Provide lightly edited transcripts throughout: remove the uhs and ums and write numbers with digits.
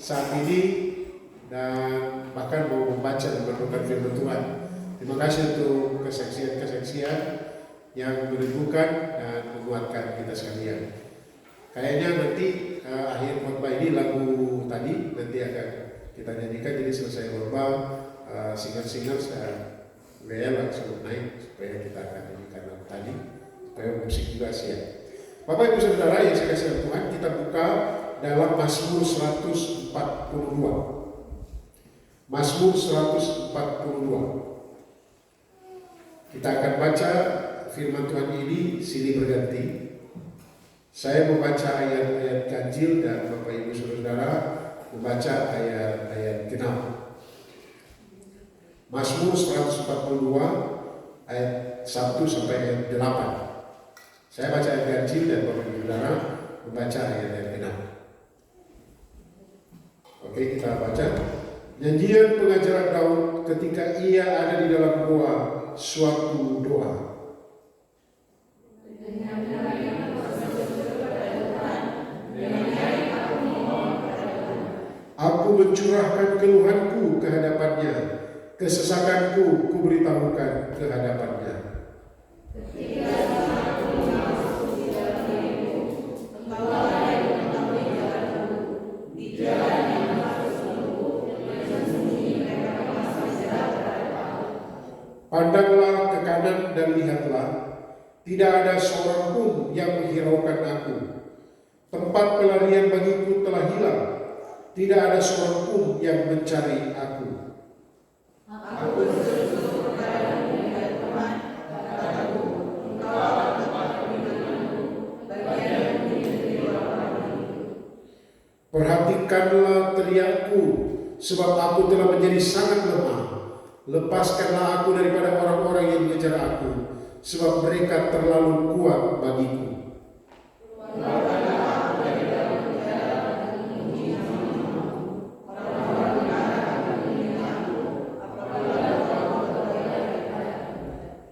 saat ini dan bahkan mau membaca dan merenungkan firman Tuhan. Terima kasih untuk kesaksian-kesaksian yang meneguhkan dan menguatkan kita sekalian. Kayaknya nanti akhir khotbah ini lagu tadi nanti akan kita nyanyikan, jadi selesai khotbah singer-singer saya langsung naik supaya kita akan nyanyikan lagu tadi supaya musik juga siap. Bapak Ibu Saudara yang saya kasih Tuhan, kita buka dalam Mazmur 142. Mazmur 142. Kita akan baca firman Tuhan ini silih berganti. Saya membaca ayat-ayat ganjil dan Bapak Ibu Saudara membaca ayat-ayat genap. Mazmur 142 ayat 1 sampai ayat 8. Saya baca ayat ganjil dan Bapak Ibu Saudara membaca ayat-ayat genap. Oke, kita baca. Nyanyian pengajaran Daud ketika ia ada di dalam gua, suatu doa. Aku mencurahkan keluhanku ke hadapannya, kesesakanku kuberitahukan ke hadapannya. Pandanglah ke kanan dan lihatlah, tidak ada seorang pun yang menghiraukan aku. Tempat pelarian bagiku telah hilang, tidak ada seorang pun yang mencari aku. Perhatikanlah teriakku, sebab aku telah menjadi sangat lemah. Lepaskanlah aku daripada orang-orang yang mengejar aku, sebab mereka terlalu kuat bagiku.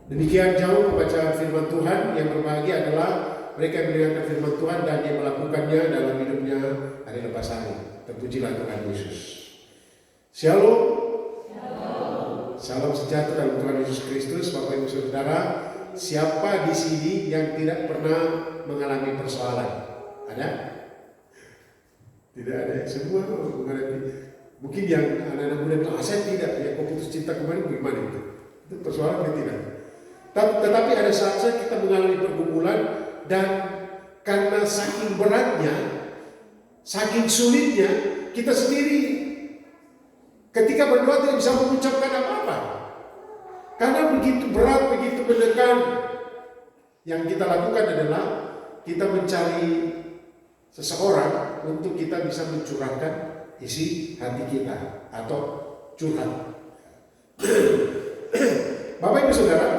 Demikian jauh pembacaan firman Tuhan. Yang berbahagia adalah mereka yang mendengarkan firman Tuhan dan yang melakukannya dalam hidupnya hari lepas hari. Terpujilah Tuhan Yesus. Shalom. Salam sejahtera dalam Tuhan Yesus Kristus. Bapak Ibu Saudara, siapa di sini yang tidak pernah mengalami persoalan? Ada? Tidak ada. Semua mengalami. Mungkin yang anak-anak muda bilang, saya tidak. Ya, kok putus cinta kemarin bagaimana itu? Itu persoalan yang tidak. Tetapi ada saat-saat kita mengalami pergumulan dan karena saking beratnya, saking sulitnya, kita sendiri ketika berdoa tidak bisa mengucapkan apa-apa. Karena begitu berat, begitu menekan. Yang kita lakukan adalah kita mencari seseorang untuk kita bisa mencurahkan isi hati kita atau curhat. Bapak Ibu Saudara,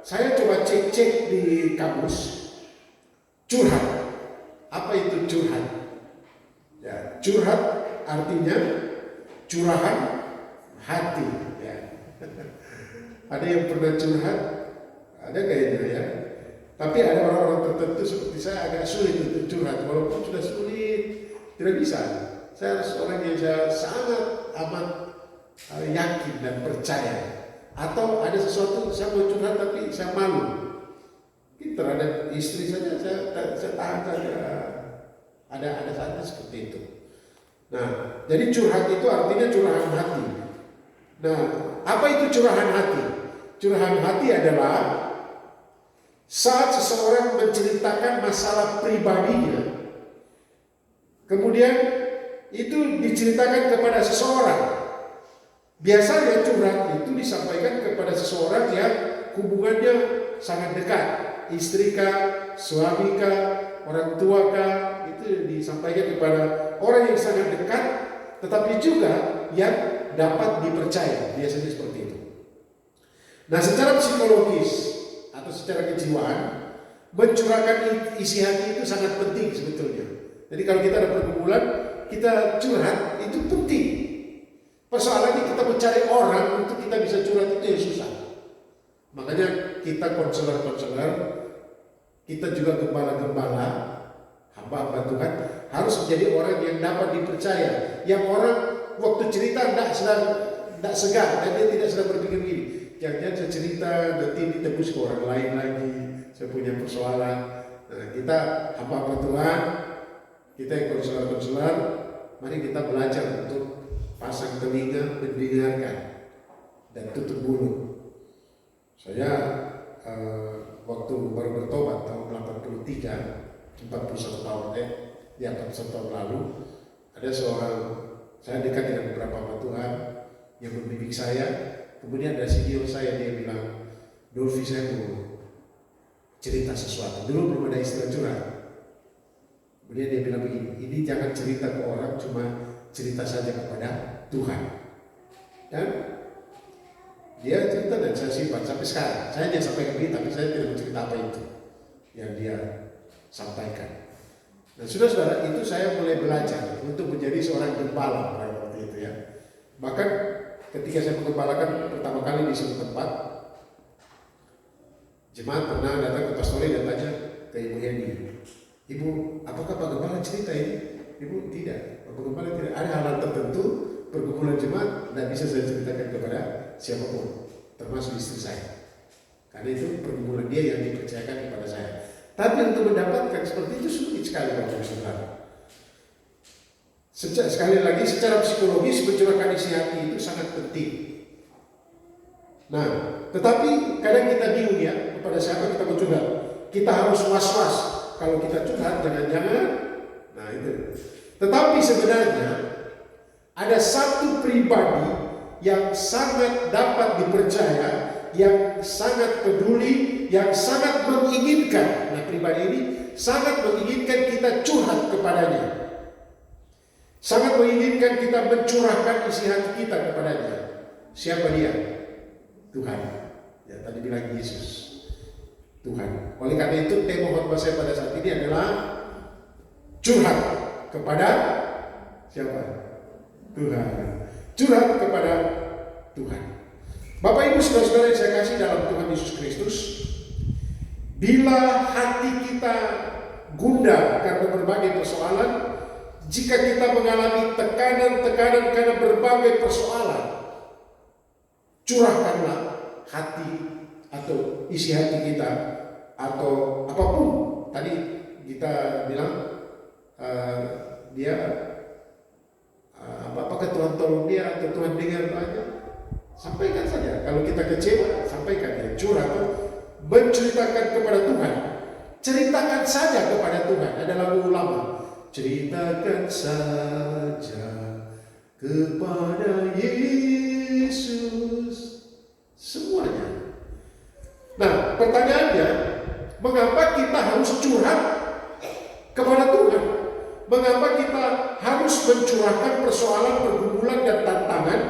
saya coba cek di kamus curhat. Apa itu curhat? Ya, curhat artinya curahan hati. Ya. Ada yang pernah curhat? Ada kayaknya ya. Tapi ada orang-orang tertentu seperti saya agak sulit untuk curhat. Walaupun sudah sulit, tidak bisa. Saya harus orang yang saya sangat amat yakin dan percaya. Atau ada sesuatu saya mau curhat tapi saya malu. Mungkin terhadap istri saja saya tahan saja. Ada saatnya seperti itu. Nah, jadi curhat itu artinya curahan hati. Nah, apa itu curahan hati? Curahan hati adalah saat seseorang menceritakan masalah pribadinya, kemudian itu diceritakan kepada seseorang. Biasanya curhat itu disampaikan kepada seseorang yang hubungannya sangat dekat, istri kah, suami kah, orang tua kah, itu disampaikan kepada orang yang sangat dekat, tetapi juga yang dapat dipercaya, biasanya seperti itu. Nah, secara psikologis atau secara kejiwaan, mencurahkan isi hati itu sangat penting sebetulnya. Jadi kalau kita ada pergumulan, kita curhat itu penting. Persoalannya kita mencari orang untuk kita bisa curhat itu yang susah. Makanya kita konselor-konselor, kita juga gembala-gembala Hamba-hamba Tuhan harus menjadi orang yang dapat dipercaya, yang orang waktu cerita tidak segan, dan dia tidak sedang berpikir begini, jangan-jangan saya cerita nanti ditebus ke orang lain lagi, saya punya persoalan. Nah, kita hamba-hamba Tuhan, kita yang konselor-konselor, mari kita belajar untuk pasang telinga, mendengarkan, dan tutup mulut. Saya waktu baru bertobat tahun 83, 41 tahun 41 tahun lalu, ada seorang, saya dekat dengan beberapa hamba Tuhan yang membimbing saya. Kemudian ada senior saya, dia bilang, Dolfi, saya mau cerita sesuatu. Dulu belum ada istilah curhat. Kemudian dia bilang begini, ini jangan cerita ke orang, cuma cerita saja kepada Tuhan. Dan dia cerita dan saya simpan sampai sekarang. Saya hanya sampaikan begini, tapi saya tidak mencerita apa itu yang dia sampaikan. Nah, saudara-saudara, itu saya mulai belajar untuk menjadi seorang gembala pada waktu itu ya. Bahkan ketika saya menggembalakan pertama kali di suatu tempat, jemaat pernah datang ke pastori dan tanya ke Ibu Heni, Ibu, apakah Pak Gembala cerita ini? Ibu, tidak. Pak Gembala tidak. Ada hal tertentu pergumulan jemaat tidak bisa saya ceritakan kepada siapapun, termasuk istri saya. Karena itu pergumulan dia yang dipercayakan kepada saya. Tapi untuk mendapatkan seperti itu sulit sekali Bapak Saudara. Sekali lagi, secara psikologis mencurahkan isi hati itu sangat penting. Nah, tetapi kadang kita bingung ya, kepada siapa kita bercurhat. Kita harus was-was kalau kita curhat, jangan-jangan. Nah itu. Tetapi sebenarnya ada satu pribadi yang sangat dapat dipercaya, yang sangat peduli, yang sangat menginginkan. Nah, pribadi ini sangat menginginkan kita curhat kepadanya. Sangat menginginkan kita mencurahkan isi hati kita kepadanya. Siapa dia? Tuhan. Ya, tadi bilang Yesus. Tuhan. Oleh karena itu tema khotbah saya pada saat ini adalah curhat kepada siapa? Tuhan. Curhat kepada Tuhan. Bapak Ibu saudara-saudara yang saya kasih dalam Tuhan Yesus Kristus, bila hati kita gundah karena berbagai persoalan, jika kita mengalami tekanan-tekanan karena berbagai persoalan, curahkanlah hati atau isi hati kita atau apapun. Tadi kita bilang dia apakah Tuhan tolong dia atau Tuhan dengar doanya? Sampaikan saja. Kalau kita kecewa, sampaikan ya. Curhat, menceritakan kepada Tuhan. Ceritakan saja kepada Tuhan. Ada lagu lama. Ceritakan saja kepada Yesus semuanya. Nah, pertanyaannya, mengapa kita harus curhat kepada Tuhan? Mengapa kita harus mencurahkan persoalan, pergumulan, dan tantangan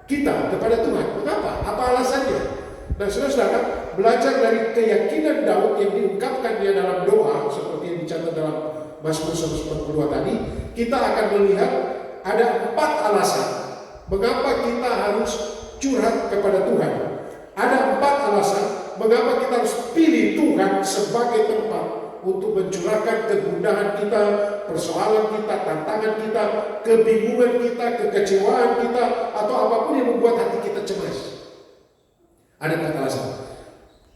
kita kepada Tuhan? Mengapa? Apa alasannya? Nah, saudara-saudara, belajar dari keyakinan Daud yang diungkapkan dia dalam doa, seperti yang dicatat dalam Mazmur 142 tadi, kita akan melihat ada 4 alasan mengapa kita harus curhat kepada Tuhan. Ada 4 alasan mengapa kita harus pilih Tuhan sebagai tempat untuk mencurahkan kegundahan kita, persoalan kita, tantangan kita, kebingungan kita, kekecewaan kita, atau apapun yang membuat hati kita cemas. Ada 4 alasan.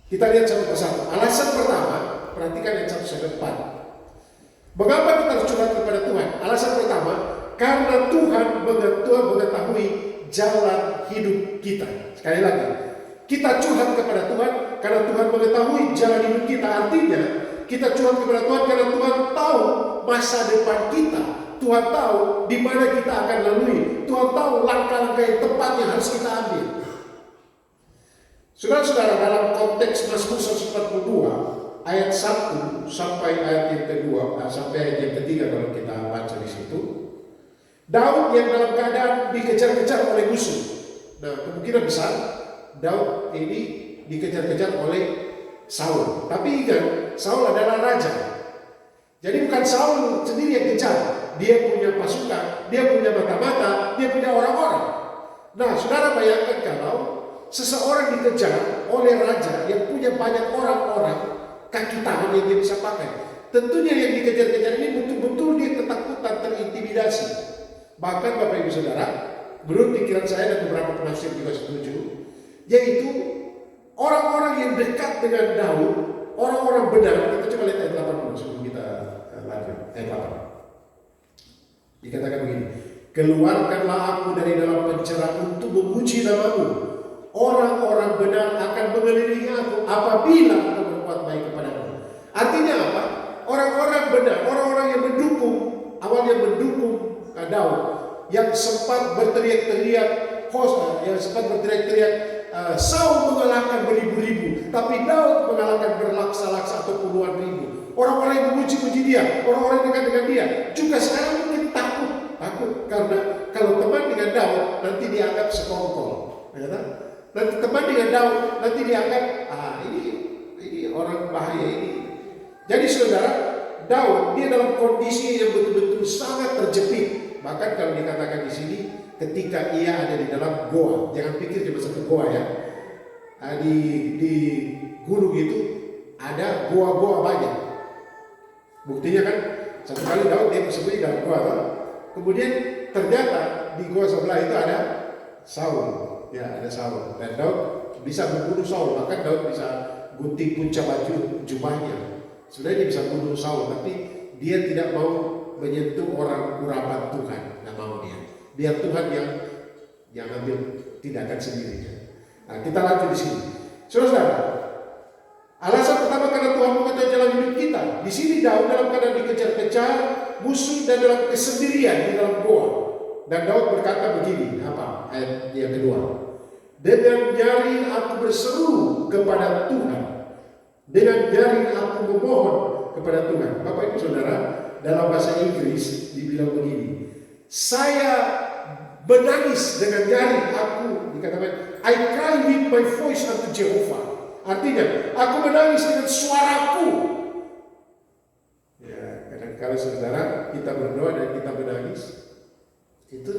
Kita lihat satu persatu. Alasan pertama, perhatikan yang 1 mengapa kita harus curhat kepada Tuhan? Alasan pertama, karena Tuhan mengetahui jalan hidup kita. Sekali lagi, kita curhat kepada Tuhan karena Tuhan mengetahui jalan hidup kita. Artinya, kita curhat kepada Tuhan karena Tuhan tahu masa depan kita. Tuhan tahu di mana kita akan lalui. Tuhan tahu langkah-langkah yang tepat yang harus kita ambil. Saudara-saudara, dalam konteks Mazmur 142 ayat 1 sampai ayat yang kedua, sampai ayat yang ketiga kalau kita baca di situ, Daud yang dalam keadaan dikejar-kejar oleh musuh. Nah, kemungkinan besar Daud ini dikejar-kejar oleh Saul. Tapi ingat, Saul adalah raja. Jadi bukan Saul sendiri yang kejar. Dia punya pasukan, dia punya mata-mata, dia punya orang-orang. Nah, saudara bayangkan kalau seseorang dikejar oleh raja yang punya banyak orang-orang, kaki tangan yang dia bisa pakai. Tentunya yang dikejar-kejar ini betul-betul dia ketakutan, terintimidasi. Bahkan Bapak Ibu Saudara, menurut pikiran saya dan beberapa penafsir juga setuju, yaitu orang-orang yang dekat dengan Daud, orang-orang benar. Kita coba lihat ayat 80 sebelum kita lanjut. Ayat 8. Dikatakan begini, keluarkanlah aku dari dalam penjara untuk memuji namamu. Orang-orang benar akan mengelilingi aku apabila aku berbuat baik kepadamu. Artinya apa? Orang-orang benar, orang-orang yang mendukung, awalnya mendukung Daud, yang sempat berteriak-teriak, Saul mengalahkan beribu-ribu, tapi Daud mengalahkan berlaksa-laksa atau puluhan ribu. Orang-orang yang memuji-muji dia, orang-orang yang dekat dengan dia, juga sekarang mungkin takut karena kalau teman dengan Daud nanti dianggap sekongkol, nanti teman dengan Daud nanti dianggap ini orang bahaya ini. Jadi saudara, Daud dia dalam kondisi yang betul-betul sangat terjepit. Bahkan kalau dikatakan di sini, ketika ia ada di dalam goa, jangan pikir cuma satu goa ya. Di gunung itu ada goa-goa banyak. Buktinya kan satu kali Daud dia bersembunyi dalam goa, kemudian ternyata di goa sebelah itu ada Saul, ya ada Saul. Dan Daud bisa membunuh Saul, bahkan Daud bisa gunting punca baju jubahnya. Sebenarnya dia bisa bunuh Saul, tapi dia tidak mau menyentuh orang urapan Tuhan, nggak mau dia. Biar Tuhan yang ambil tindakan sendiri. Nah, kita lanjut di sini. Saudara, alasan pertama karena Tuhan mengetahui jalan hidup kita. Di sini Daud dalam keadaan dikejar-kejar musuh dan dalam kesendirian di dalam goa. Dan Daud berkata begini, apa? Ayat yang kedua. Dengan jari aku berseru kepada Tuhan. Dengan jari aku memohon kepada Tuhan. Bapak Ibu Saudara, dalam bahasa Inggris dibilang begini, saya menangis dengan jari aku, dikatakan I cry with my voice unto Jehovah. Artinya, aku menangis dengan suaraku. Ya, kadang-kadang saudara kita berdoa dan kita menangis, itu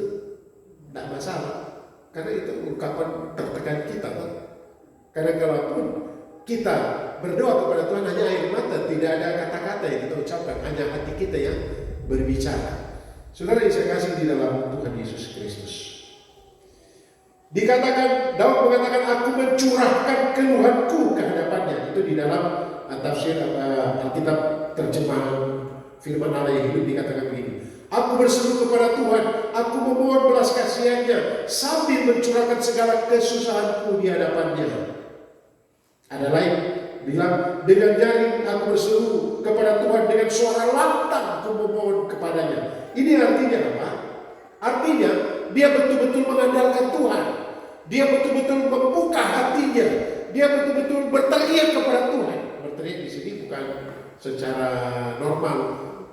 tidak masalah, karena itu ungkapan tertekan kita. Kadang-kadang pun kita berdoa kepada Tuhan hanya air mata, tidak ada kata-kata yang kita ucapkan, hanya hati kita yang berbicara. Saudara yang saya kasih di dalam Tuhan Yesus Kristus, dikatakan, Daud mengatakan, aku mencurahkan keluhanku ke hadapannya. Itu di dalam tafsir Alkitab terjemahan firman Allah yang hidup dikatakan begini, aku berseru kepada Tuhan, aku memohon belas kasihannya sambil mencurahkan segala kesusahanku di hadapannya. Ada lain bilang, dengan jari aku berseru kepada Tuhan, dengan suara lantang aku memohon kepadanya. Ini artinya apa? Artinya dia betul-betul mengandalkan Tuhan. Dia betul-betul membuka hatinya. Dia betul-betul berteriak kepada Tuhan. Berteriak di sini bukan secara normal,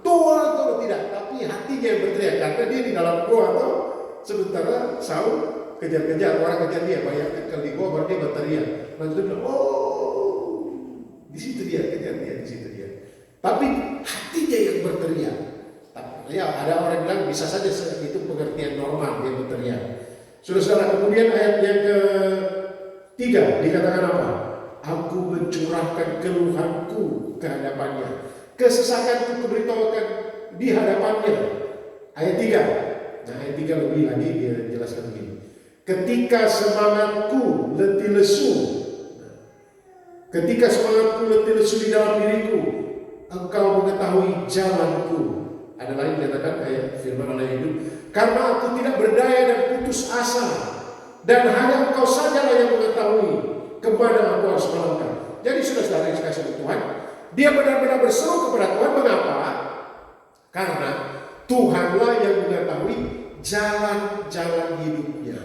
Tuhan atau tidak, tapi hatinya yang berteriak karena dia di dalam goa atau sementara Saul kejar-kejar, orang kejar dia. Bayangkan kalau di goa baru dia berteriak. Lalu dia bilang, di situ dia kejar dia, di situ dia. Tapi hatinya yang berteriak. Ya, ada orang bilang bisa saja itu pengertian normal dia berteriak. Saudara, kemudian ayat yang ketiga dikatakan apa? Aku mencurahkan keluhanku ke hadapannya, kesesakanku kuberitahukan di hadapannya. Ayat 3. Nah, ayat 3 lebih lagi dia jelaskan begini. Ketika semangatku letih lesu, ketika semangatku letih lesu di dalam diriku, engkau mengetahui jalanku. Ada lain dikatakan ayat firman Allah hidup, karena aku tidak berdaya dan putus asa, dan hanya engkau sajalah yang mengetahui kemana aku harus melangkah. Jadi saudara yang dikasihi Tuhan, dia benar-benar berseru kepada Tuhan. Mengapa? Karena Tuhanlah yang mengetahui jalan-jalan hidupnya.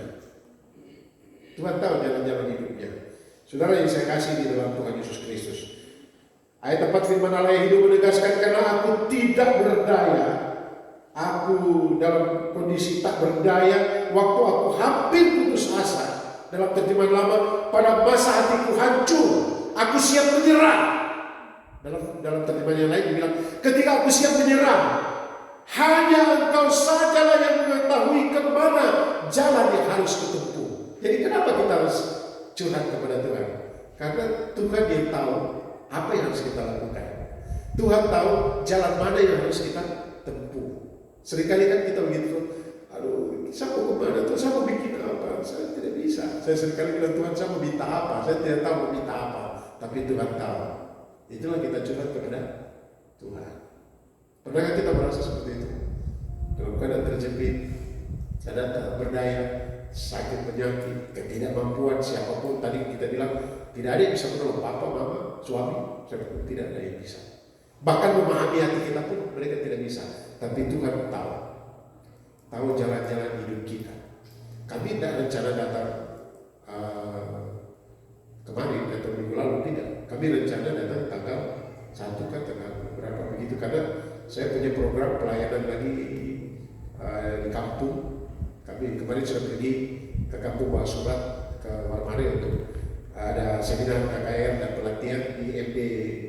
Tuhan tahu jalan-jalan hidupnya. Saudara yang saya kasih di dalam Tuhan Yesus Kristus, ayat 4 firman Allah yang hidup menegaskan, karena aku tidak berdaya, aku dalam kondisi tak berdaya, waktu aku hampir putus asa. Dalam terjemahan lama, pada masa hatiku hancur, aku siap menyerah. Dalam terjemahan yang lain dibilang, ketika aku siap menyerah, hanya engkau sajalah yang mengetahui kemana jalan yang harus kutempuh. Jadi kenapa kita harus curhat kepada Tuhan? Karena Tuhan yang tahu apa yang harus kita lakukan. Tuhan tahu jalan mana yang harus kita tempuh. Seringkali kan kita begitu, aduh, saya mau kemana tuh, saya mau bikin apa, saya tidak bisa. Saya seringkali bilang, Tuhan saya mau minta apa, saya tidak tahu mau minta apa, tapi Tuhan tahu. Itulah kita curhat kepada Tuhan. Pernahkah kita merasa seperti itu? Dalam keadaan terjepit, keadaan tak berdaya, sakit penyakit, ketidakmampuan siapapun, tadi kita bilang tidak ada yang bisa menolong, papa, mama, suami, tidak ada yang bisa. Bahkan memahami hati kita pun mereka tidak bisa. Tapi Tuhan tahu jalan-jalan hidup kita. Kami tidak rencana datang kemarin atau minggu lalu, tidak. Kami rencana datang tanggal 1 kan, tanggal berapa begitu, karena saya punya program pelayanan lagi di kampung. Kami kemarin sudah pergi ke kampung bawa surat ke Warmare untuk ada seminar KKR dan pelatihan di MD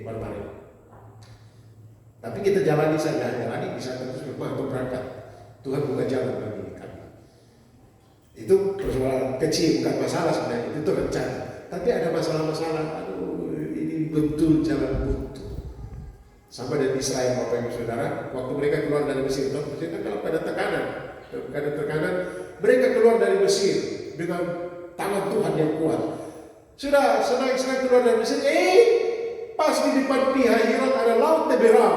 Warmare. Tapi kita jalani saja, bisa terus rumah untuk berangkat. Tuhan buka jalan bagi kami. Itu persoalan kecil, bukan masalah sebenarnya, itu rencana. Tapi ada masalah-masalah, aduh, ini betul jalan buntu. Sama dari Israel, Bapak Ibu Saudara, waktu mereka keluar dari Mesir, mereka dalam keadaan tekanan, mereka keluar dari Mesir dengan tangan Tuhan yang kuat. Sudah senang-senang keluar dari Mesir, pas di depan Pihahiron ada laut Teberau.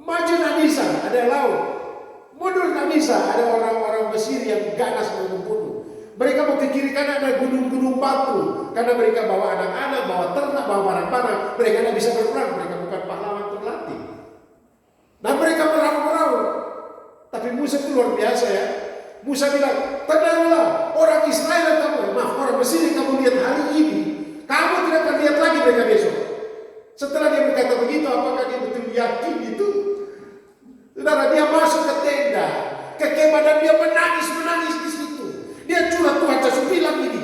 Maju tak bisa, ada laut. Mundur tak bisa, ada orang-orang Mesir yang ganas mau membunuh. Mereka mau ke kiri kanan ada gunung-gunung batu. Karena mereka bawa anak-anak, bawa ternak, bawa barang-barang. Mereka tidak bisa berperang, mereka bukan pahlawan terlatih. Nah mereka meraung-raung. Tapi Musa itu luar biasa ya. Musa bilang, tenanglah orang Israel kamu, orang Mesir yang kamu lihat hari ini. Kamu tidak akan lihat lagi mereka besok. Setelah dia berkata begitu, apakah dia betul yakin itu? Saudara, dia masuk ke tenda, ke kemah, dan dia menangis di situ. Dia curhat, Tuhan Yesus bilang ini.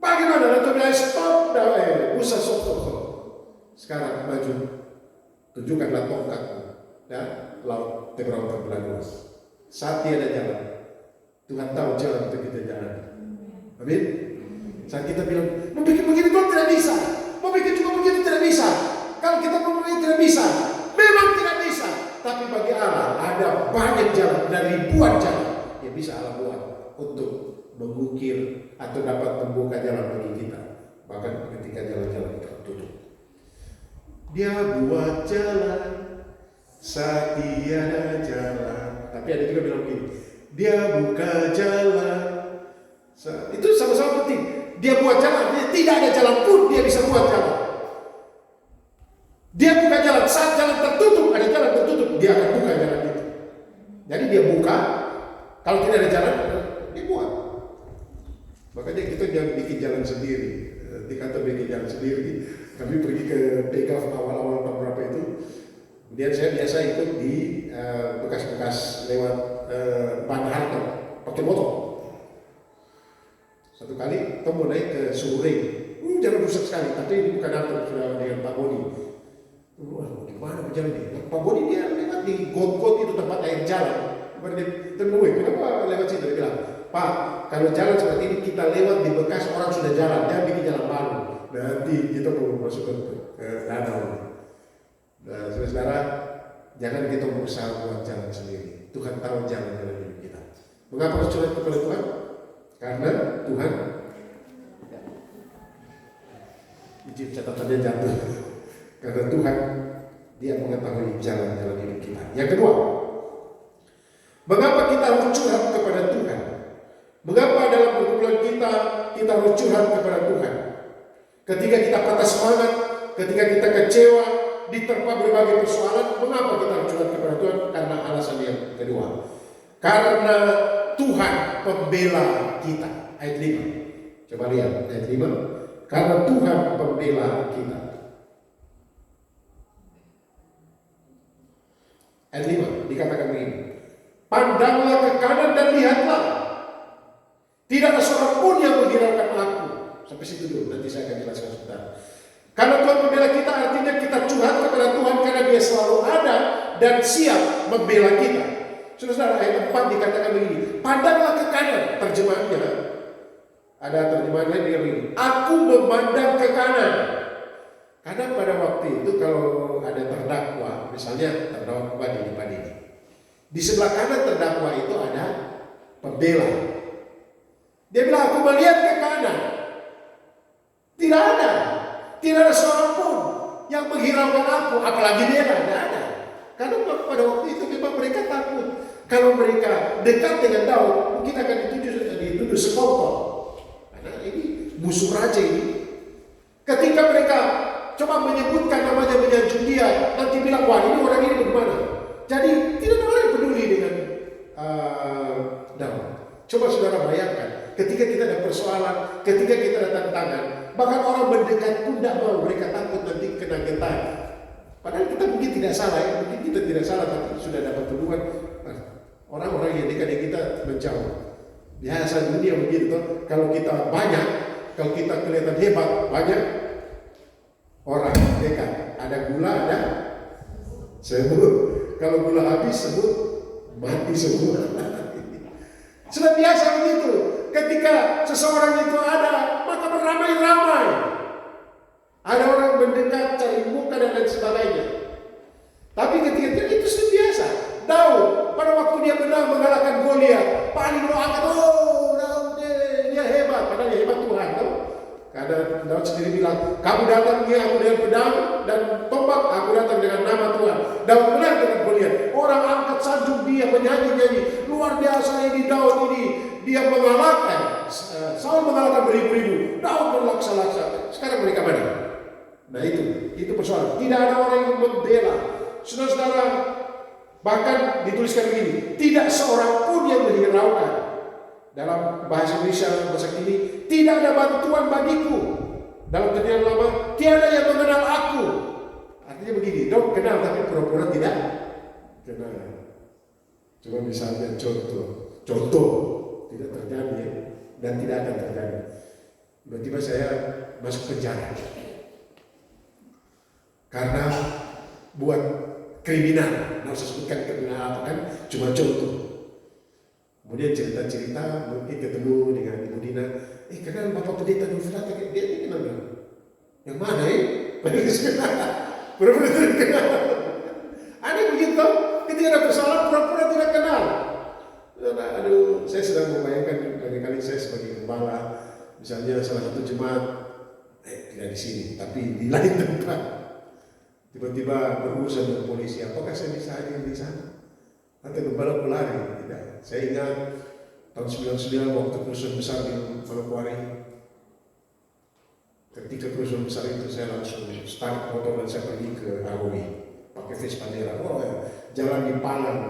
Bagaimana? Lalu dia stop, Musa stop. Sekarang maju, tunjukkanlah tongkatmu, dan laut Teberau terbelah luas. Saat dia ada jalan, Tuhan tahu jalan untuk kita jalan. Amin. Saat kita bilang, mau bikin begini Tuhan tidak bisa. Mau bikin juga begitu tidak bisa. Kalau kita mau begini tidak bisa. Memang tidak bisa. Tapi bagi Allah ada banyak jalan dan ribuan jalan yang bisa Allah buat untuk mengukir atau dapat membuka jalan bagi kita. Bahkan ketika jalan-jalan tertutup. Dia buat jalan saat tiada jalan. Tapi ada juga bilang begini, dia buka jalan. Itu sama-sama penting. Dia buat jalan, dia tidak ada jalan pun dia bisa buat jalan. Dia buka jalan, saat jalan tertutup, ada jalan tertutup, dia akan buka jalan itu. Jadi dia buka, kalau tidak ada jalan, dia buat. Makanya kita jangan bikin jalan sendiri. Di kantor bikin jalan sendiri. Kami pergi ke PKF awal-awal tahun berapa itu. Kemudian saya biasa ikut di bekas-bekas lewat Ban Harto, pakai motor. Satu kali kita mau naik ke Suring, jalan rusak sekali, tapi ini bukan Harto, sudah dengan Pak Boni. Wah, gimana berjalan ini? Pak Boni dia lewat di got-got itu tempat air jalan. Kenapa lewat situ? Dia bilang, Pak, kalau jalan seperti ini kita lewat di bekas orang sudah jalan, jangan bikin jalan baru. Nanti kita mau masuk ke danau. Nah, saudara, jangan kita berusaha buat jalan sendiri. Tuhan tahu jalan-jalan hidup kita. Mengapa harus curhat kepada Tuhan? Karena Tuhan, izin catatannya jatuh. Karena Tuhan, dia mengetahui jalan-jalan hidup kita. Yang kedua, mengapa kita harus curhat kepada Tuhan? Mengapa dalam pergumulan kita harus curhat kepada Tuhan? Ketika kita patah semangat, ketika kita kecewa, diterpa berbagai persoalan, mengapa kita harus curhat kepada Tuhan? Karena alasan yang kedua. Karena Tuhan pembela kita. Ayat 5. Coba lihat ayat 5. Karena Tuhan pembela kita. Ayat 5 dikatakan begini. Pandanglah ke kanan dan lihatlah. Tidak ada seorang pun yang menghiraukan aku. Sampai situ dulu, nanti saya akan jelaskan sebentar. Karena Tuhan membela kita artinya kita curhat kepada Tuhan karena Dia selalu ada dan siap membela kita. Saudara, ayat 4 dikatakan begini. Pandanglah ke kanan. Terjemahannya ada terjemahan lain yang begini. Aku memandang ke kanan. Karena pada waktu itu kalau ada terdakwa, misalnya terdakwa di depan ini, di sebelah kanan terdakwa itu ada pembela. Dia bilang, aku melihat ke kanan, tidak ada seorang pun yang menghiraukan aku, apalagi dia tidak ada. Karena pada waktu itu memang mereka takut. Kalau mereka dekat dengan Daud, mungkin akan dituduh sekongkol. Karena ini musuh raja ini. Ketika mereka coba menyebutkan namanya, menyanjung dia, nanti bilang, wah ini orang ini bagaimana? Jadi tidak ada orang yang peduli dengan Daud. Coba saudara bayangkan, ketika kita ada persoalan, ketika kita ada tantangan, bahkan orang mendekat pun tidak mau, mereka takut nanti kena getah. Padahal kita mungkin tidak salah ya, mungkin kita tidak salah, tapi sudah dapat tuduhan. Orang-orang yang dekat kita menjauh. Biasa dunia begitu, kalau kita banyak, kalau kita kelihatan hebat, banyak orang dekat. Ada gula, ada sebut. Kalau gula habis, sebut mati semua. Sudah biasa begitu. Ketika seseorang itu ada, maka beramai-ramai. Ada orang mendekat, cari muka dan lain sebagainya. Tapi ketika itu sudah biasa. Daud pada waktu dia menang mengalahkan Goliat, paling doakan, oh Daud dia hebat, padahal dia hebat Tuhan, tahu? Karena Daud sendiri bilang, kamu datang ya aku dengan pedang dan tombak, aku datang dengan nama Tuhan. Daud menang dengan Goliat. Orang angkat sanjung dia, menyanyi-nyanyi, luar biasa ini Daud ini, dia mengalahkan. Saul mengalahkan beribu-ribu, Daud berlaksa-laksa. Sekarang mereka mana? Nah itu persoalan. Tidak ada orang yang membela. Saudara-saudara, bahkan dituliskan begini, tidak seorang pun yang menghiraukan. Dalam bahasa Indonesia masa kini, tidak ada bantuan bagiku. Dalam terjemahan lama, tiada yang mengenal aku. Artinya begini, dok kenal tapi pura-pura tidak kenal. Coba misalnya contoh tidak terjadi dan tidak akan terjadi. Tiba-tiba saya masuk penjara karena buat kriminal. Nggak usah sebutkan kriminal apa kan, cuma contoh. Kemudian cerita-cerita, mungkin ketemu dengan Ibu Dina. Kenal Bapak Pendeta Nufrata, dia ini kenal gak? Yang mana pura-pura tidak kenal. Ada begitu, ketika ada persoalan pura-pura tidak kenal. Aduh, saya sedang membayangkan kali-kali saya sebagai gembala, misalnya salah satu jemaat, tidak di sini, tapi di lain tempat. Tiba-tiba berurusan dengan polisi, apakah saya bisa hadir di sana? Atau gembala pelari? Tidak. Saya ingat tahun 99 waktu kerusuhan besar di Manokwari. Ketika kerusuhan besar itu saya langsung start motor dan saya pergi ke Arori pakai Vespa merah. Jalan di Palang,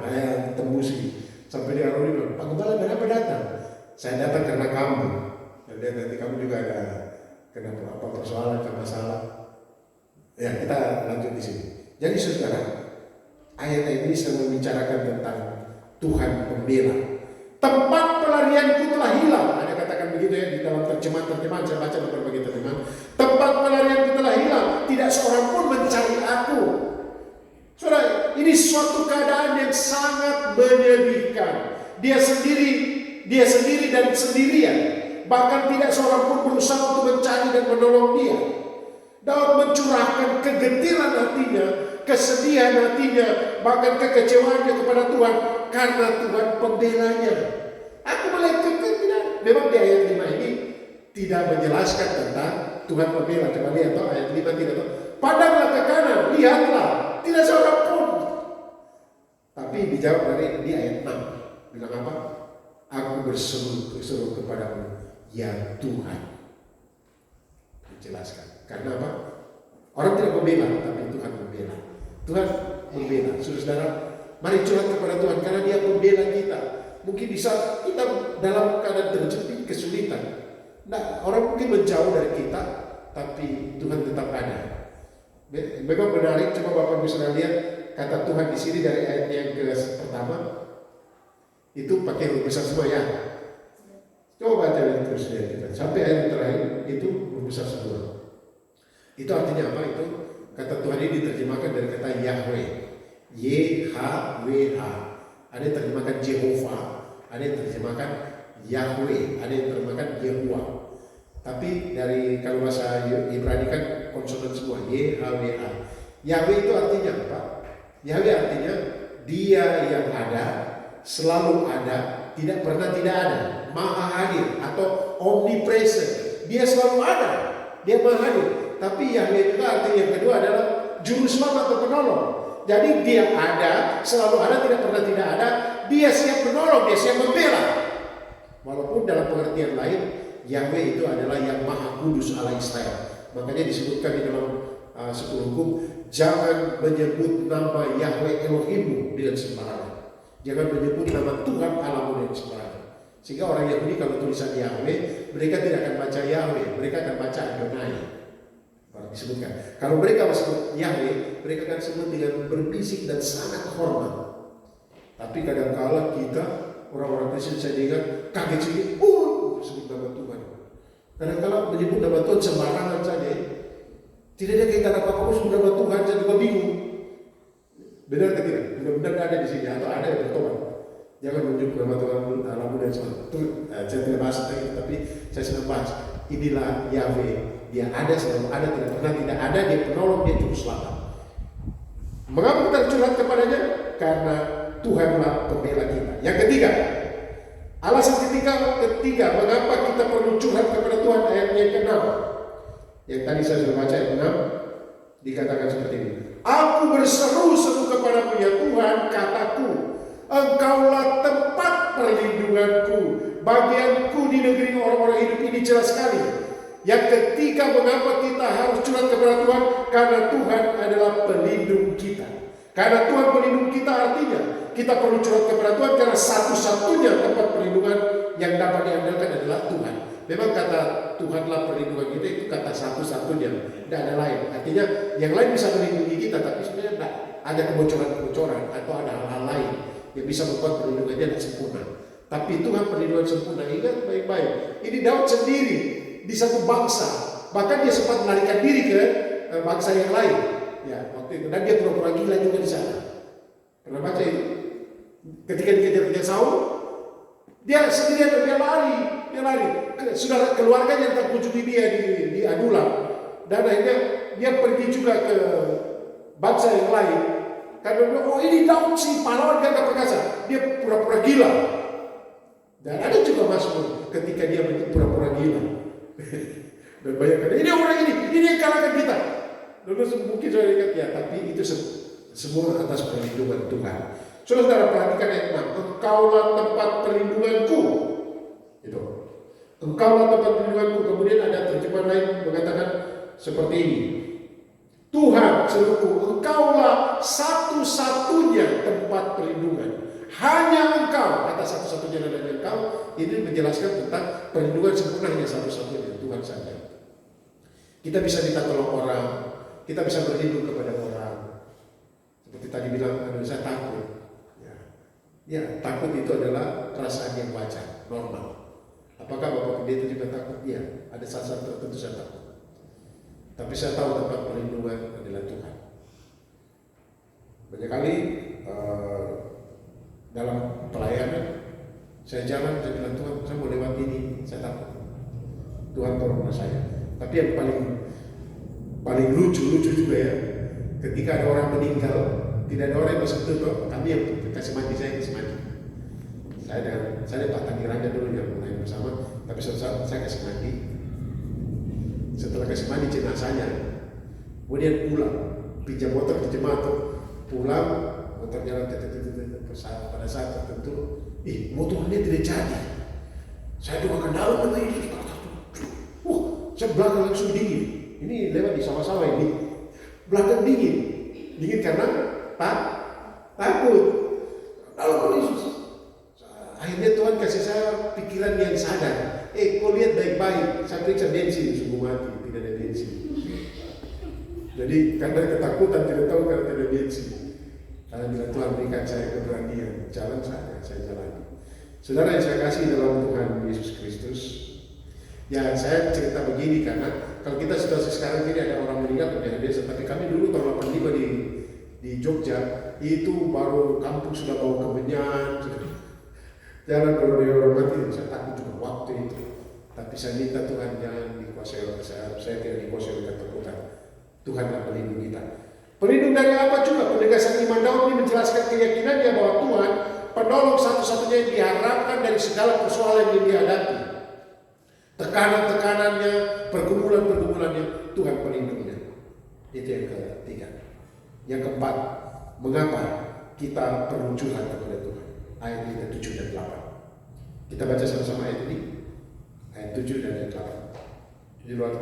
tembusi sampai di Arori. Pak Gembala kenapa datang? Saya datang karena kamu. Dan nanti kamu juga ada kenapa apa persoalan, masalah. Ya kita lanjut di sini. Jadi saudara, ayat ini sedang membicarakan tentang Tuhan pembela. Tempat pelarianku telah hilang. Ada katakan begitu ya di dalam terjemahan saya baca berbagai terjemahan. Tempat pelarianku telah hilang. Tidak seorang pun mencari aku. Saudara, ini suatu keadaan yang sangat menyedihkan. Dia sendiri dan sendirian. Bahkan tidak seorang pun berusaha untuk mencari dan menolong dia. Daud mencurahkan kegetiran hatinya, kesedihan hatinya, bahkan kekecewaannya kepada Tuhan karena Tuhan pembelanya. Aku melihat tidak. Memang di ayat 5 ini tidak menjelaskan tentang Tuhan pembela. Coba lihat ayat 5 tidak tahu. Pandanglah ke kanan, lihatlah, tidak seorang pun. Tapi dijawab di ayat 6. Bilang apa? Aku berseru kepadamu, ya Tuhan. Dijelaskan. Karena apa? Orang tidak membela, tapi Tuhan membela. Tuhan membela. Saudara, mari curhat kepada Tuhan karena Dia membela kita. Mungkin bisa kita dalam keadaan terjepit kesulitan. Nah, orang mungkin menjauh dari kita, tapi Tuhan tetap ada. Memang menarik. Coba Bapak bisa lihat kata Tuhan di sini dari ayat yang pertama. Itu pakai huruf besar semua ya. Coba baca yang terusnya kita. Sampai ayat terakhir itu huruf besar semua. Itu artinya apa? Itu kata Tuhan ini diterjemahkan dari kata Yahweh, YHWH. Ada yang terjemahkan Jehovah, ada yang terjemahkan Yahweh, ada yang terjemahkan Yehuwa. Tapi dari kalau bahasa Ibrani kan konsonan semua, YHWH. Yahweh itu artinya apa? Yahweh artinya Dia yang ada, selalu ada, tidak pernah tidak ada, maha hadir atau omnipresent. Dia selalu ada, Dia maha hadir. Tapi Yahweh juga artinya yang kedua adalah juru selamat atau penolong. Jadi Dia ada, selalu ada, tidak pernah tidak ada. Dia siap menolong, Dia siap membela. Walaupun dalam pengertian lain, Yahweh itu adalah yang maha kudus Allah Israel. Makanya disebutkan di dalam 10 hukum, jangan menyebut nama Yahweh Elohimmu dengan sembarangan. Jangan menyebut nama Tuhan Allahmu dengan sembarangan. Sehingga orang Yahudi kalau tulisan Yahweh, mereka tidak akan baca Yahweh, mereka akan baca Adonai. Disebutkan. Kalau mereka sebut Yahweh, mereka akan sebut dengan berbisik dan sangat hormat. Tapi kadang-kala kita orang-orang Kristen saya dengar kaget sedikit, sebut nama Tuhan. Kadang-kala menyebut nama Tuhan sembarangan saja. Tidak ada kaitan apa-apa, sebut nama Tuhan, saya juga bingung. Benar atau tidak? Benar-benar ada di sini atau ada yang bertobat. Jangan menyebut nama Tuhan Allahmu dan sebagainya. Saya tidak bahas tadi, tapi saya sedang bahas. Inilah Yahweh. Dia ada, selalu ada, tidak pernah tidak ada. Dia penolong, Dia juru selamat. Mengapa kita curhat kepadanya? Karena Tuhanlah pembela kita. Yang ketiga, alasan ketiga mengapa kita perlu curhat kepada Tuhan, ayatnya yang ke-6. Yang tadi saya sudah baca ayat 6, dikatakan seperti ini. Aku berseru-seru kepadamu ya Tuhan, kataku, Engkaulah tempat perlindunganku, bagianku di negeri orang-orang hidup ini jelas sekali. Yang ketiga, mengapa kita harus curhat kepada Tuhan? Karena Tuhan adalah pelindung kita. Karena Tuhan pelindung kita artinya kita perlu curhat kepada Tuhan karena satu-satunya tempat perlindungan yang dapat diandalkan adalah Tuhan. Memang kata Tuhanlah perlindungan kita itu kata satu-satunya, tidak ada lain. Artinya yang lain bisa melindungi kita, tapi sebenarnya tidak ada kebocoran-kebocoran atau ada hal-hal lain yang bisa membuat perlindungannya tidak sempurna. Tapi Tuhan perlindungan sempurna. Ingat baik-baik, ini Daud sendiri di satu bangsa, bahkan dia sempat melarikan diri ke bangsa yang lain. Ya, waktu itu, dan dia pura-pura gila juga di sana. Pernah baca itu? Ketika dikejar-kejar Saul, dia sendirian, dia lari. Sudah keluarganya yang terkunjungi dia di Adulam, dan akhirnya dia pergi juga ke bangsa yang lain. Karena ini Daud si pahlawan gagah perkasa, dia pura-pura gila. Dan ada juga Mazmur ketika dia pura-pura gila. Dan banyak kali ini orang ini yang kalahkan kita. Lalu mungkin saya ingat ya, tapi itu semua atas perlindungan Tuhan. Saudara perhatikan ayat 6. Engkaulah tempat perlindunganku. Itu. Engkaulah tempat perlindunganku. Kemudian ada terjemahan lain mengatakan seperti ini. Tuhan seluruhku, Engkaulah satu-satunya tempat perlindungan. Hanya Engkau, kata satu-satunya dan Engkau, ini menjelaskan tentang perlindungan sempurna hanya satu-satunya, Tuhan saja. Kita bisa minta tolong orang, kita bisa berlindung kepada orang. Seperti tadi bilang, saya takut. Ya, takut itu adalah perasaan yang wajar, normal. Apakah Bapak Pendeta juga takut? Iya, ada saat-saat tertentu saya takut. Tapi saya tahu tempat perlindungan adalah Tuhan. Banyak kali dalam pelayanan saya jalan, saya bilang Tuhan, saya mau lewat ini, saya takut. Tuhan tolonglah saya. Tapi yang paling lucu juga ya, ketika ada orang meninggal, tidak ada orang yang masuk itu, kami yang kasih mandi, saya kasih mandi. Saya Pak Tangirannya dulu yang mulai bersama, tapi saya kasih mandi. Setelah kasih mandi jenazahnya, kemudian pulang, pinjam motor, pulang, motor jalan pada saat tertentu, motornya tidak jadi. Saya doakan dalam kata Yesus, saya belakang langsung dingin. Ini lewat di sawah-sawah ini, belakang dingin karena takut. Dalam kata Yesus, akhirnya Tuhan kasih saya pikiran yang sadar. Kau lihat baik-baik, saya periksa bensin, sungguh mati, tidak ada bensin. Jadi karena ketakutan tidak tahu karena tidak ada bensin. Karena bila Tuhan berikan saya keberanian, jalan saya jalani. Saudara yang saya kasih dalam Tuhan Yesus Kristus, ya saya cerita begini karena kalau kita situasi sekarang ini ada orang meninggal di desa, tapi kami dulu tahun 85 di Jogja itu baru kampung sudah bau kemenyan. Jangan kalau dia orang mati, saya takut juga waktu itu. Tapi saya minta Tuhan jangan dikuasai oleh saya tidak dikuasai oleh ketakutan. Tuhanlah pelindung kita. Pelindung dari apa juga? Penegasan iman Daud ini menjelaskan keyakinannya bahwa Tuhan penolong satu-satunya yang diharapkan dari segala persoalan yang dihadapi. Tekanan-tekanannya, pergumulan-pergumulannya, Tuhan pelindungnya. Itu yang ketiga. Yang keempat, mengapa kita perlu curhat kepada Tuhan? Ayat 7 dan 8. Kita baca sama-sama ayat ini. Ayat 7 dan ayat 8. Ini luar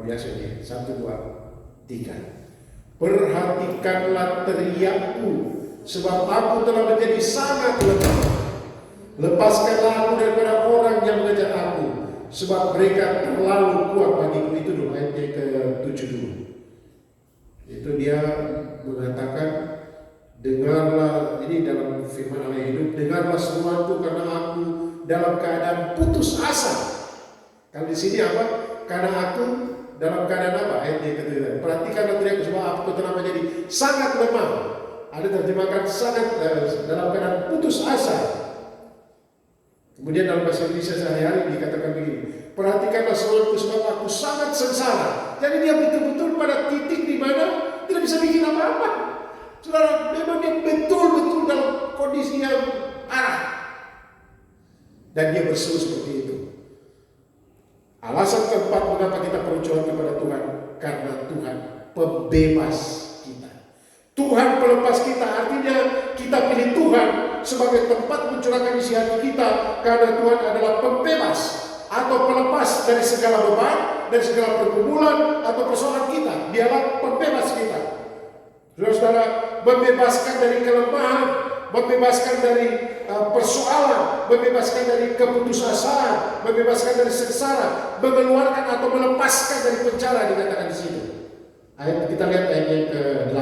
biasa ini. 1, 2, 3. Perhatikanlah teriakku, sebab aku telah menjadi sangat lemah. Lepaskanlah aku daripada orang yang mengejar aku, sebab mereka terlalu kuat bagiku. Itu dulu ayatnya ke-7 dulu. Itu dia mengatakan, dengarlah, ini dalam firman Allah hidup, dengarlah seruanku karena aku dalam keadaan putus asa. Kalau di sini apa? Karena aku dalam keadaan apa? Ayatnya ketiga. Perhatikanlah teriakku sebab aku telah menjadi sangat lemah. Ada terjemahkan sangat dalam keadaan putus asa. Kemudian dalam bahasa Indonesia sehari-hari dikatakan begini, perhatikanlah seruanku sebab aku sangat sengsara. Jadi dia betul-betul pada titik di mana tidak bisa bikin apa-apa. Saudara, memang dia betul-betul dalam kondisi yang parah. Dan dia berseru seperti itu. Alasan keempat mengapa kita perlu curhat kepada Tuhan, karena Tuhan pembebas kita. Tuhan pelepas kita, artinya kita pilih Tuhan sebagai tempat mencurahkan isi hati kita, karena Tuhan adalah pembebas atau pelepas dari segala beban, dari segala pergumulan atau persoalan kita. Dialah pembebas kita. Saudara-saudara, membebaskan dari kelemahan, membebaskan dari persoalan, membebaskan dari keputusasaan, membebaskan dari sengsara, mengeluarkan atau melepaskan dari penjara, dikatakan di situ. Ayat kita lihat ayatnya ke-8.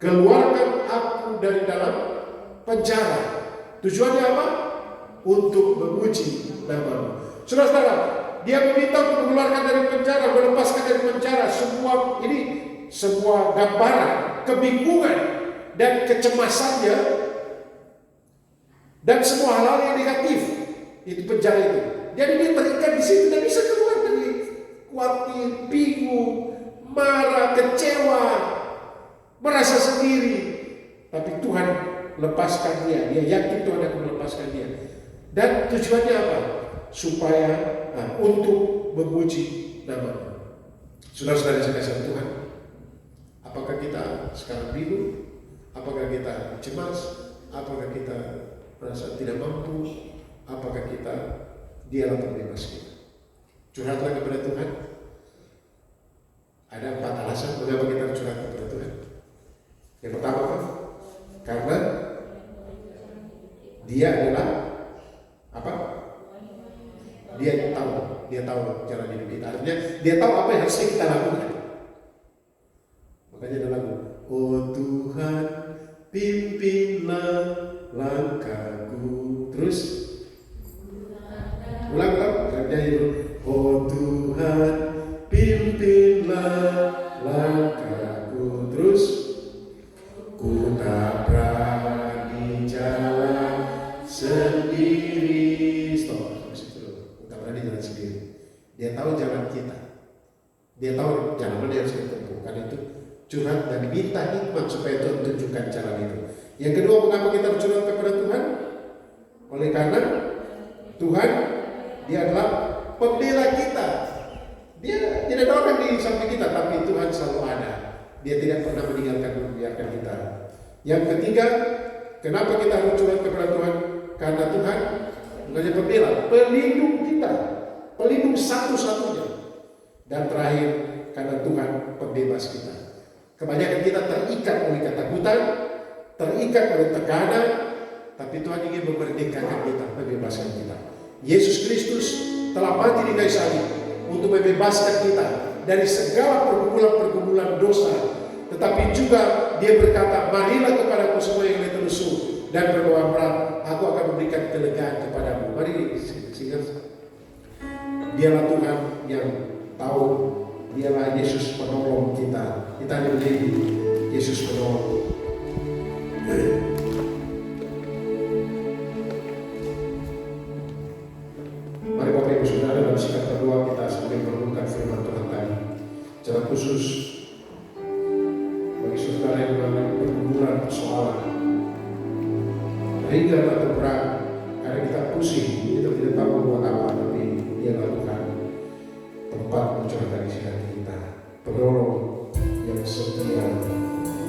Keluarkan aku dari dalam penjara. Tujuannya apa? Untuk memuji nama-Mu. Saudara-saudara, dia meminta untuk mengeluarkan dari penjara, melepaskan dari penjara. Semua ini sebuah gambaran kebingungan dan kecemasannya dan semua hal-hal yang negatif itu penjara itu. Jadi dia terikat di situ dan bisa keluar dari khawatir, bingung, marah, kecewa, merasa sendiri. Tapi Tuhan lepaskan dia. Dia yakin Tuhan akan melepaskan dia. Dan tujuannya apa? Supaya untuk memuji nama-Nya. Saudara-saudara sekasihan Tuhan, apakah kita sekarang bingung? Apakah kita cemas? Apakah kita merasa tidak mampu? Apakah kita dialah pembebas kita? Curhatlah kepada Tuhan. Ada 4 alasan mengapa kita harus curhat kepada Tuhan. Yang pertama apa? Karena Dia adalah apa? Dia tahu jalan hidup kita. Artinya Dia tahu apa yang harus kita lakukan. Makanya ada lagu, oh Tuhan, pimpinlah langkahku. Terus ulang nyanyi, oh Tuhan, pimpinlah langkahku. Terus ku tak berani jalan sendiri. Stop. Ku tak berani jalan sendiri. Dia tahu jalan kita. Dia tahu jalan mana yang harus kita tempuh. Karena itu curhat dan minta hikmat supaya Tuhan tunjukkan jalan itu. Yang kedua, mengapa kita bercurhat kepada Tuhan? Oleh karena Tuhan, Dia adalah pembela kita. Dia tidak ada orang di samping kita, tapi Tuhan selalu ada. Dia tidak pernah meninggalkan dan membiarkan kita. Yang ketiga, kenapa kita harus curhat kepada Tuhan? Karena Tuhan bukannya pembela, pelindung kita, pelindung satu-satunya. Dan terakhir, karena Tuhan pembebas kita. Kebanyakan kita terikat oleh ketakutan, terikat oleh tekanan, tapi Tuhan ingin memerdekakan kita, membebaskan kita. Yesus Kristus telah mati di kayu salib untuk membebaskan kita dari segala pergumulan-pergumulan dosa. Tetapi juga Dia berkata, marilah kepadaku semua yang letih lesu dan berbeban berat, aku akan memberikan kelegaan kepadamu. Mari singkat. Dialah Tuhan yang tahu. Dialah Yesus penolong kita. Kita hanya menjadi Yesus penolong. Mari Bapak Ibu Saudara secara khusus bagi saudara yang mengalami pergumulan persoalan, ringan atau berat, karena kita pusing, kita tidak tahu buat apa, tapi Dia lakukan tempat mencurahkan isi hati kita. Penolong yang setia,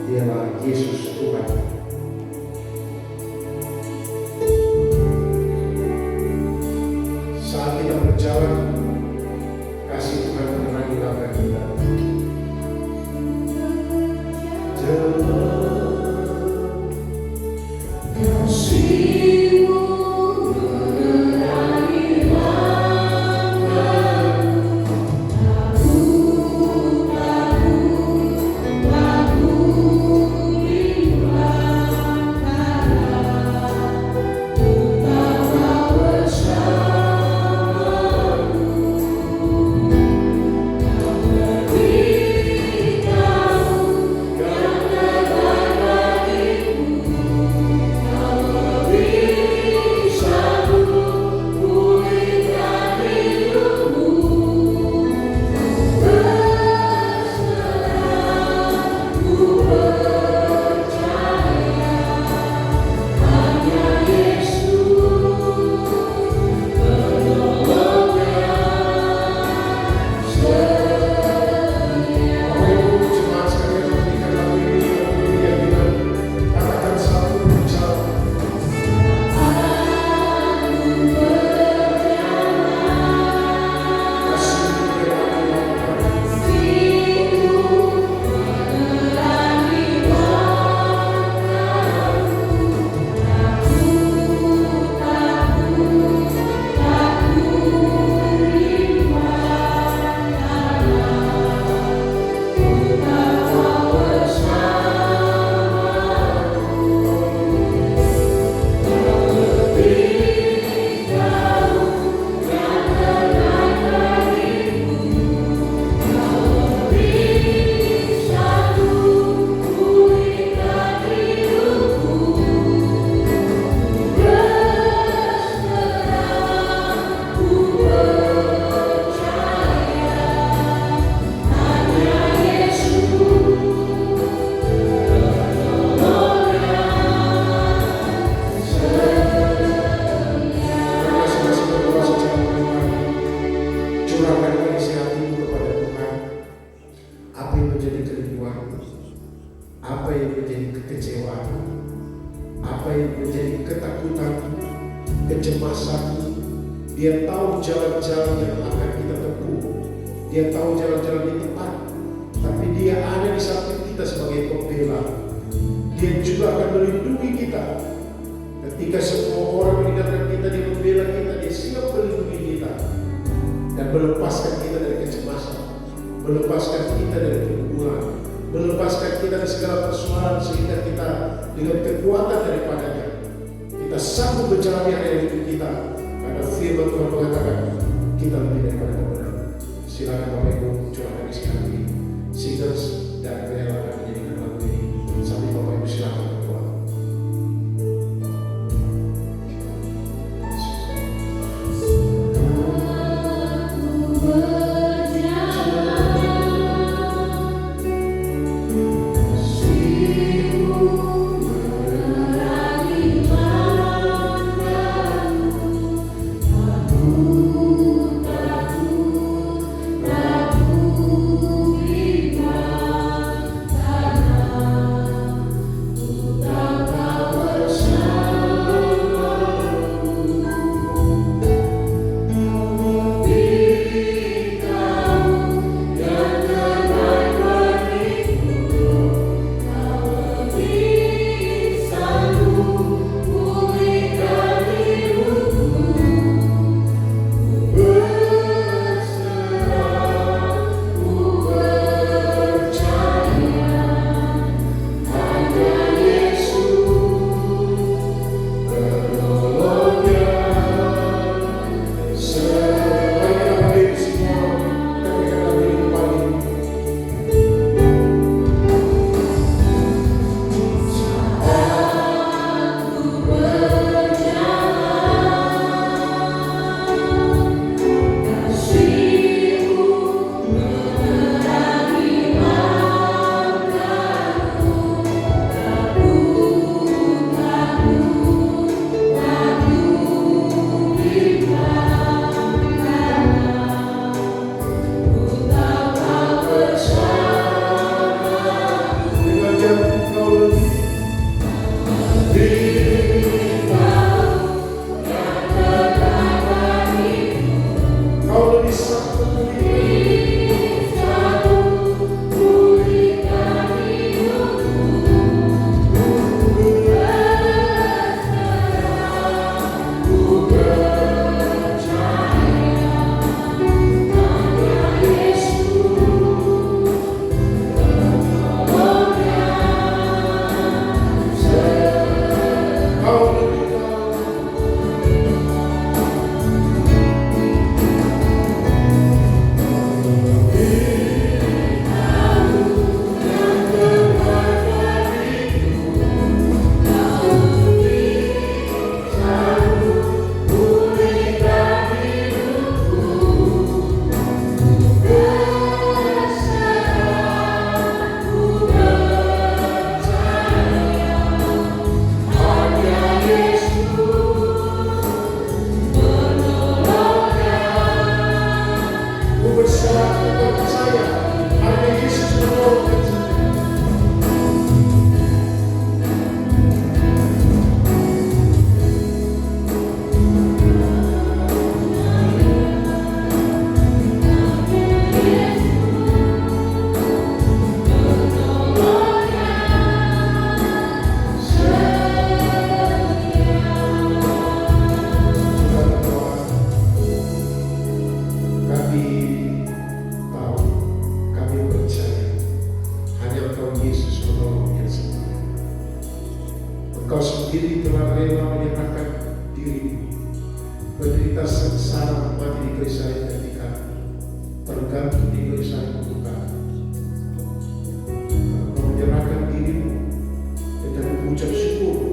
Dialah Yesus Tuhan. Saat kita berjalan, kasih Tuhan menerangi langkah kita. Dia tahu jalan-jalan yang akan kita tempuh. Dia tahu jalan-jalan yang tepat. Tapi Dia ada di samping kita sebagai pembela. Dia juga akan melindungi kita. Ketika semua orang meninggalkan kita, Dia membela kita. Dia siap melindungi kita dan melepaskan kita dari kecemasan, melepaskan kita dari kegumulan, melepaskan kita dari segala persoalan, sehingga kita dengan kekuatan daripadanya kita sanggup menjalani hari hidup kita. Karena firman Tuhan mengatakan kita lebih daripada pemenang. Silakan Bapak Ibu curahkan isi hati, singers dan rela akan menjadikan lagu ini. Sampai Bapak Ibu silakan berdoa. menderita sengsara mati di kayu salib ketika tergantung di kayu salib bukan. Kau menyerahkan dirimu dengan mengucap syukur